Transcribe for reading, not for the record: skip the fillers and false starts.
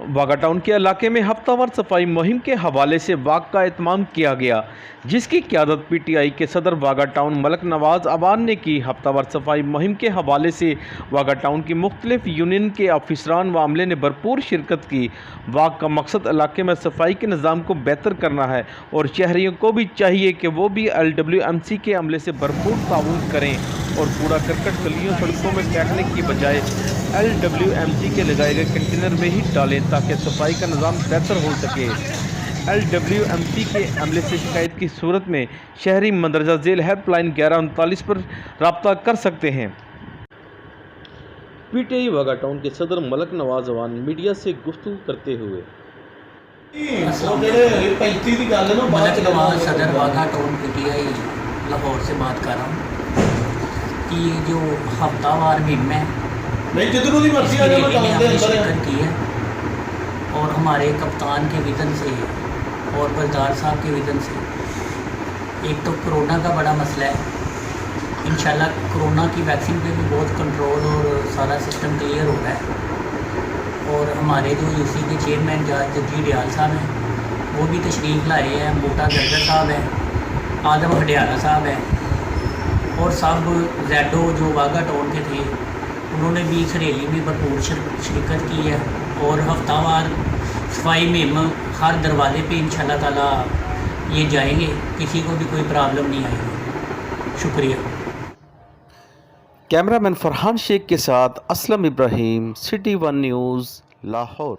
Wagah town के इलाके में हफ्तावार सफाई मुहिम के हवाले से वाक का एहतमाम किया गया, जिसकी क़यादत पीटीआई के सदर वाघा टाउन मलक नवाज अवान ने की। हफ्तावार सफाई मुहिम के हवाले से वाघा टाउन की मुख्तलिफ यूनियन के अफसरान व अमले ने भरपूर शिरकत की। वाक का मकसद इलाके में सफाई के निज़ाम को बेहतर करना है और शहरियों को भी चाहिए कि वो भी LWMC के अमले से भरपूर ताउन करें और कूड़ा करकट गलियों सड़कों में फेंकने की बजाय LWMC के लगाए गए कंटेनर में ही डालें ताकि सफाई का निज़ाम बेहतर हो सके। LWMC के अमले से शिकायत की सूरत में शहरी मंदरजा झेल हेल्पलाइन 1139 पर रब्ता कर सकते हैं। पीटीआई वाघा टाउन के सदर मलक नवाज अवान मीडिया से गुफ्तगू करते हुए मलक नवाज सदर वाघा टाउन पीटीआई लाहौर से बात कर रहा हूँ कि ये जो हफ्तावार मुहिम है इसकी रैली में हमने शिरकत की है और हमारे कप्तान के विज़न से और बलदार साहब के विज़न से एक तो कोरोना का बड़ा मसला है, इंशाल्लाह कोरोना की वैक्सीन पे भी बहुत कंट्रोल और सारा सिस्टम क्लियर हो रहा है। और हमारे जो यूसी के चेयरमैन जगजीत डियाल साहब हैं वो भी तशरीफ़ लाए हैं, मोटा गर्गर साहब हैं, आदम हडियाला साहब हैं और सब जैडो जो वाघा टाउन के थे उन्होंने भी इस रैली में भरपूर शिरकत की है। और हफ्तावार सफाई मुहिम हर दरवाजे पे इंशाल्लाह ताला ये जाएंगे, किसी को भी कोई प्रॉब्लम नहीं आएगी। शुक्रिया। कैमरामैन फरहान शेख के साथ Aslam Ibrahim, city one news, Lahore.